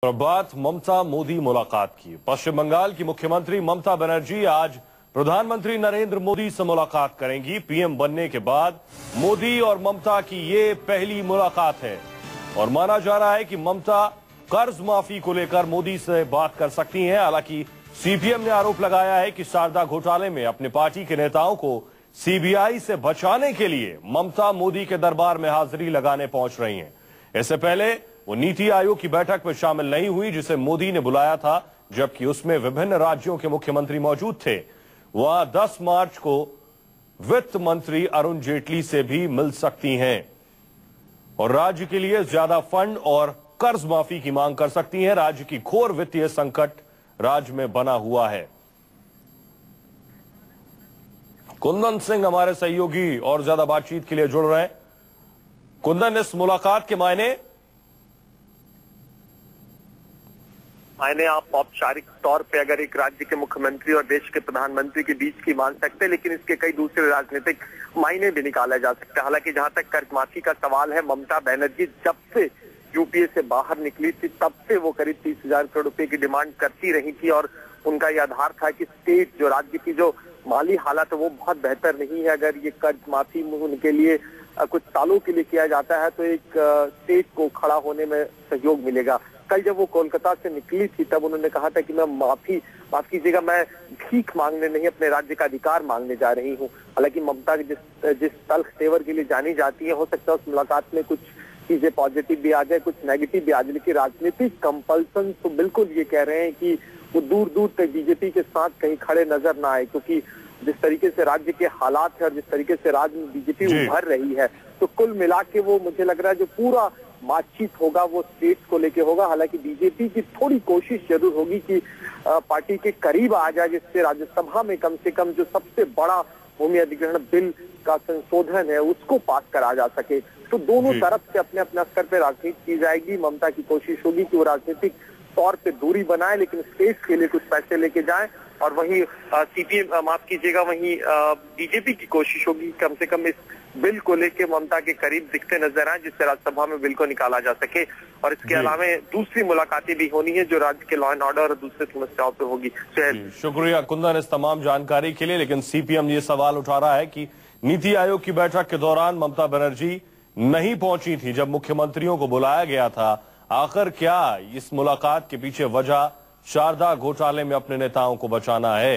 और बात ममता मोदी मुलाकात की। पश्चिम बंगाल की मुख्यमंत्री ममता बनर्जी आज प्रधानमंत्री नरेंद्र मोदी से मुलाकात करेंगी। पीएम बनने के बाद मोदी और ममता की ये पहली मुलाकात है और माना जा रहा है कि ममता कर्ज माफी को लेकर मोदी से बात कर सकती हैं। हालांकि सीपीएम ने आरोप लगाया है कि शारदा घोटाले में अपने पार्टी के नेताओं को सीबीआई से बचाने के लिए ममता मोदी के दरबार में हाजिरी लगाने पहुंच रही हैं। इससे पहले वो नीति आयोग की बैठक में शामिल नहीं हुई जिसे मोदी ने बुलाया था, जबकि उसमें विभिन्न राज्यों के मुख्यमंत्री मौजूद थे। वहां 10 मार्च को वित्त मंत्री अरुण जेटली से भी मिल सकती हैं और राज्य के लिए ज्यादा फंड और कर्ज माफी की मांग कर सकती हैं। राज्य की घोर वित्तीय संकट राज्य में बना हुआ है। कुंदन सिंह हमारे सहयोगी और ज्यादा बातचीत के लिए जुड़ रहे हैं। कुंदन, इस मुलाकात के मायने आप औपचारिक तौर पे अगर एक राज्य के मुख्यमंत्री और देश के प्रधानमंत्री के बीच की मान सकते हैं, लेकिन इसके कई दूसरे राजनीतिक मायने भी निकाले जा सकते हैं। हालांकि जहां तक कर्ज माफी का सवाल है, ममता बनर्जी जब से यूपीए से बाहर निकली थी तब से वो करीब 30,000 करोड़ रुपए की डिमांड करती रही थी और उनका यह आधार था कि स्टेट जो राज्य की जो माली हालत है वो बहुत बेहतर नहीं है। अगर ये कर्ज माफी उनके लिए कुछ सालों के लिए किया जाता है तो एक स्टेट को खड़ा होने में सहयोग मिलेगा। कल जब वो कोलकाता से निकली थी तब उन्होंने कहा था कि मैं माफ कीजिएगा, मैं भीख मांगने नहीं अपने राज्य का अधिकार मांगने जा रही हूँ। हालांकि ममता जिस तल्ख तेवर के लिए जानी जाती है, हो सकता है उस मुलाकात में कुछ चीजें पॉजिटिव भी आ जाए, कुछ नेगेटिव भी आ जाए, लेकिन राजनीतिक कंपल्सन तो बिल्कुल ये कह रहे हैं कि वो दूर दूर तक बीजेपी के साथ कहीं खड़े नजर ना आए, क्योंकि जिस तरीके से राज्य के हालात है और जिस तरीके से राज्य में बीजेपी उभर रही है, तो कुल मिला के वो मुझे लग रहा है जो पूरा बातचीत होगा वो स्टेट्स को लेके होगा। हालांकि बीजेपी की थोड़ी कोशिश जरूर होगी कि पार्टी के करीब आ जाए, जिससे राज्यसभा में कम से कम जो सबसे बड़ा भूमि अधिग्रहण बिल का संशोधन है उसको पास करा जा सके। तो दोनों तरफ से अपने अपने स्तर पे राजनीति की जाएगी। ममता की कोशिश होगी कि वो राजनीतिक तौर पे दूरी बनाए लेकिन स्टेट्स के लिए कुछ पैसे लेके जाए, और वहीं सीपीएम माफ कीजिएगा वहीं बीजेपी की कोशिश होगी कम से कम इस बिल को लेके ममता के करीब दिखते नजर आए, जिससे राज्यसभा में बिल को निकाला जा सके। और इसके अलावा दूसरी मुलाकातें भी होनी है जो राज्य के लॉ एंड ऑर्डर और दूसरे समस्याओं पे होगी। शुक्रिया कुंदन इस तमाम जानकारी के लिए। लेकिन सीपीएम ये सवाल उठा रहा है कि नीति आयोग की बैठक के दौरान ममता बनर्जी नहीं पहुंची थी जब मुख्यमंत्रियों को बुलाया गया था। आखिर क्या इस मुलाकात के पीछे वजह शारदा घोटाले में अपने नेताओं को बचाना है?